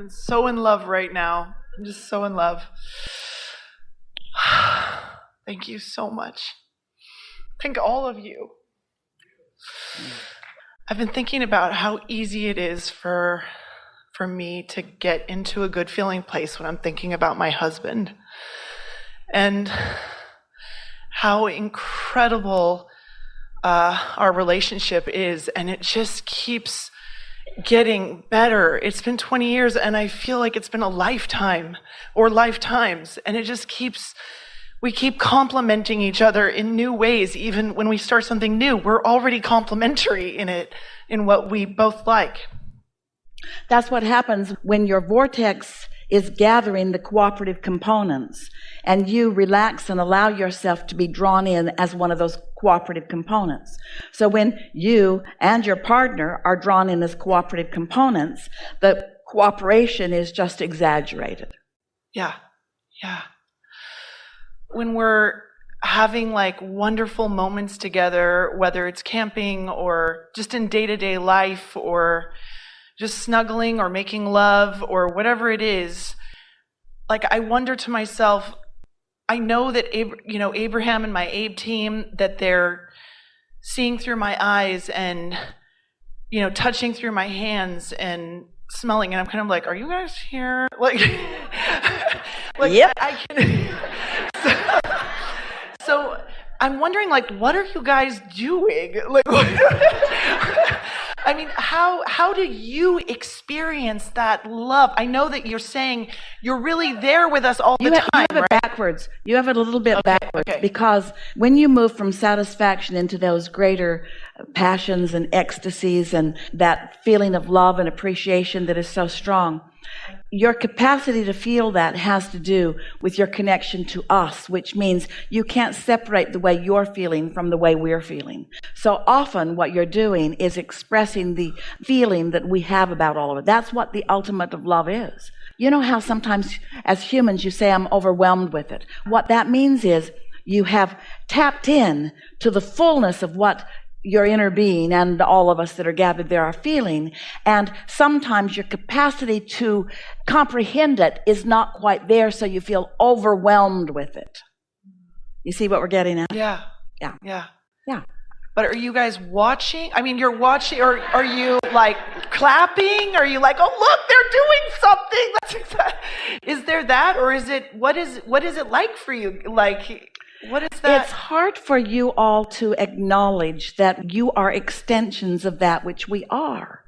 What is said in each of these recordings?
I'm so in love right now. I'm just so in love. Thank you so much. Thank all of you. I've been thinking about how easy it is for me to get into a good feeling place when I'm thinking about my husband. And how incredible our relationship is. And it just keeps getting better. It's been 20 years and I feel like it's been a lifetime or lifetimes. And it just we keep complimenting each other in new ways. Even when we start something new, we're already complimentary in it, in what we both like. That's what happens when your vortex is gathering the cooperative components and you relax and allow yourself to be drawn in as one of those cooperative components. So when you and your partner are drawn in as cooperative components, the cooperation is just exaggerated. Yeah. When we're having like wonderful moments together, whether it's camping or just in day-to-day life or just snuggling or making love or whatever it is, like I wonder to myself, I know that Abraham and my Abe team, that they're seeing through my eyes and touching through my hands and smelling, and I'm kind of like, are you guys here? Like, yep. I can. So I'm wondering, like, what are you guys doing? Like, I mean, how do you experience that love? I know that you're saying you're really there with us all the time, you have it right? backwards. You have it a little bit backwards. Because when you move from satisfaction into those greater passions and ecstasies and that feeling of love and appreciation that is so strong, your capacity to feel that has to do with your connection to us, which means you can't separate the way you're feeling from the way we're feeling. So often what you're doing is expressing the feeling that we have about all of it. That's what the ultimate of love is. You know how sometimes as humans you say, I'm overwhelmed with it. What that means is you have tapped in to the fullness of what your inner being and all of us that are gathered there are feeling, and sometimes your capacity to comprehend it is not quite there, so you feel overwhelmed with it. You see what we're getting at? Yeah. Yeah. But are you guys watching? I mean, you're watching, or are you like clapping? Are you like, oh look, they're doing something? That's exactly. Is there that, or is it? What is it like for you? Like, what is that? It's hard for you all to acknowledge that you are extensions of that which we are.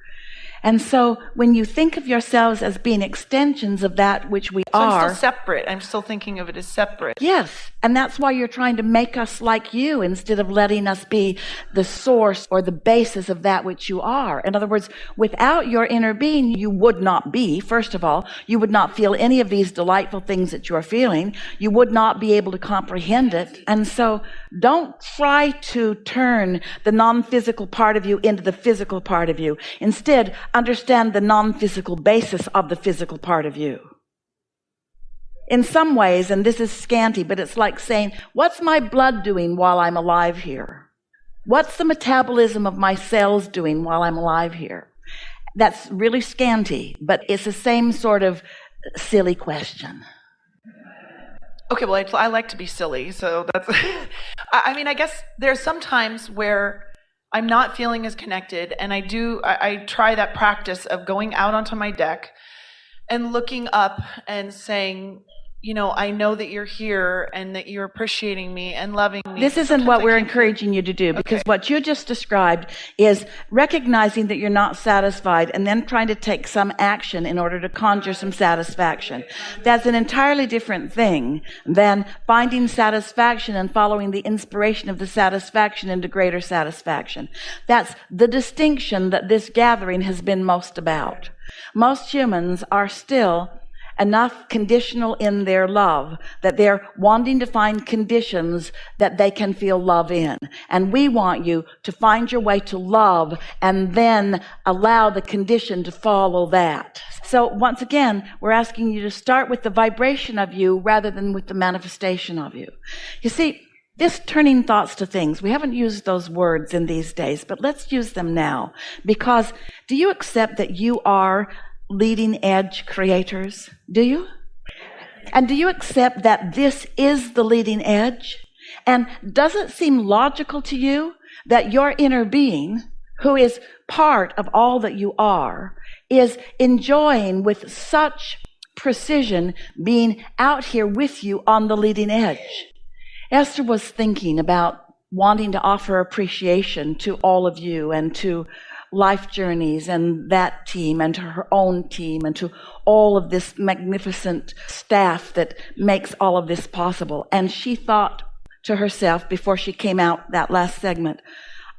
And so when you think of yourselves as being extensions of that which we are... I'm still separate. I'm still thinking of it as separate. Yes. And that's why you're trying to make us like you instead of letting us be the source or the basis of that which you are. In other words, without your inner being, you would not be. First of all, you would not feel any of these delightful things that you're feeling. You would not be able to comprehend it. And so don't try to turn the non-physical part of you into the physical part of you. Instead, understand the non-physical basis of the physical part of you. In some ways, and this is scanty, but it's like saying, what's my blood doing while I'm alive here? What's the metabolism of my cells doing while I'm alive here? That's really scanty, but it's the same sort of silly question. Okay, well, I like to be silly, so that's... I mean, I guess there's some times where I'm not feeling as connected, and I try that practice of going out onto my deck and looking up and saying, I know that you're here and that you're appreciating me and loving me. This isn't what we're encouraging you to do, because what you just described is recognizing that you're not satisfied and then trying to take some action in order to conjure some satisfaction. That's an entirely different thing than finding satisfaction and following the inspiration of the satisfaction into greater satisfaction. That's the distinction that this gathering has been most about. Most humans are still enough conditional in their love that they're wanting to find conditions that they can feel love in. And we want you to find your way to love and then allow the condition to follow that. So once again, we're asking you to start with the vibration of you rather than with the manifestation of you. You see, this turning thoughts to things, we haven't used those words in these days, but let's use them now. Because do you accept that you are leading edge creators? Do you? And do you accept that this is the leading edge? And does it seem logical to you that your inner being, who is part of all that you are, is enjoying with such precision being out here with you on the leading edge? Esther was thinking about wanting to offer appreciation to all of you and to Life Journeys and that team and to her own team and to all of this magnificent staff that makes all of this possible. And she thought to herself before she came out that last segment,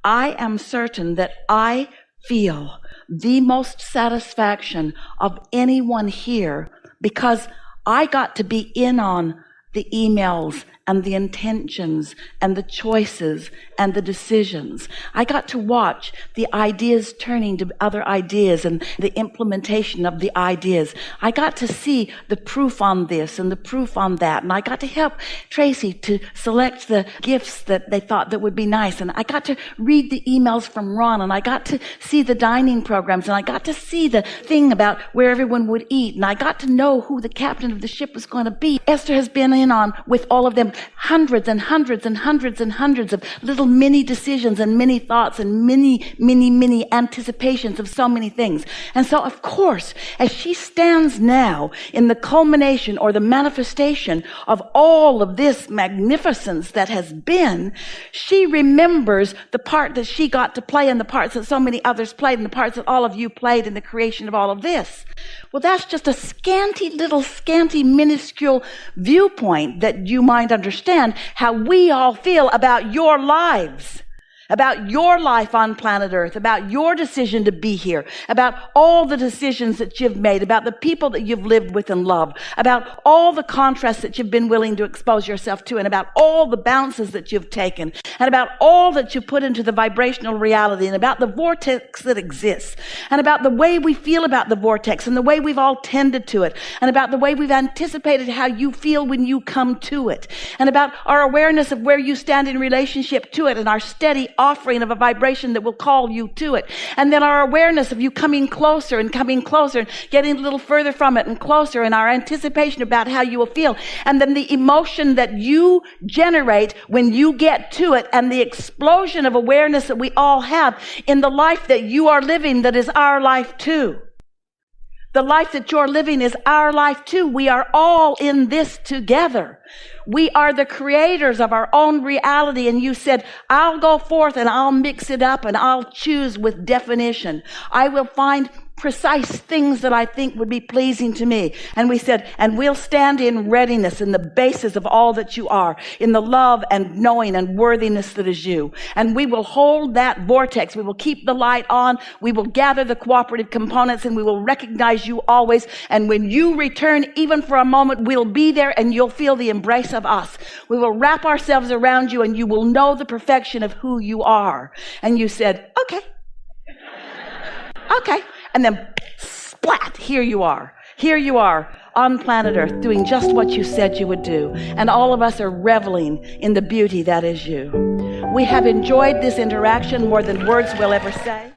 I am certain that I feel the most satisfaction of anyone here because I got to be in on the emails and the intentions and the choices and the decisions. I got to watch the ideas turning to other ideas and the implementation of the ideas. I got to see the proof on this and the proof on that. And I got to help Tracy to select the gifts that they thought that would be nice. And I got to read the emails from Ron, and I got to see the dining programs, and I got to see the thing about where everyone would eat. And I got to know who the captain of the ship was going to be. Esther has been in on with all of them hundreds and hundreds and hundreds and hundreds of little mini decisions and mini thoughts and mini anticipations of so many things. And so, of course, as she stands now in the culmination or the manifestation of all of this magnificence that has been, she remembers the part that she got to play and the parts that so many others played and the parts that all of you played in the creation of all of this. Well, that's just a scanty, minuscule viewpoint that you might understand how we all feel about your lives, about your life on planet Earth, about your decision to be here, about all the decisions that you've made, about the people that you've lived with and loved, about all the contrasts that you've been willing to expose yourself to, and about all the bounces that you've taken, and about all that you put into the vibrational reality, and about the vortex that exists, and about the way we feel about the vortex, and the way we've all tended to it, and about the way we've anticipated how you feel when you come to it, and about our awareness of where you stand in relationship to it, and our steady offering of a vibration that will call you to it. And then our awareness of you coming closer and getting a little further from it and closer, and our anticipation about how you will feel. And then the emotion that you generate when you get to it, and the explosion of awareness that we all have in the life that you are living that is our life too. The life that you're living is our life too. We are all in this together. We are the creators of our own reality. And you said, I'll go forth and I'll mix it up and I'll choose with definition. I will find precise things that I think would be pleasing to me. And we said, and we'll stand in readiness in the basis of all that you are, in the love and knowing and worthiness that is you. And we will hold that vortex. We will keep the light on. We will gather the cooperative components, and we will recognize you always. And when you return, even for a moment, we'll be there, and you'll feel the embrace of us. We will wrap ourselves around you, and you will know the perfection of who you are. And you said, okay. Okay. And then splat, here you are. Here you are on planet Earth doing just what you said you would do. And all of us are reveling in the beauty that is you. We have enjoyed this interaction more than words will ever say.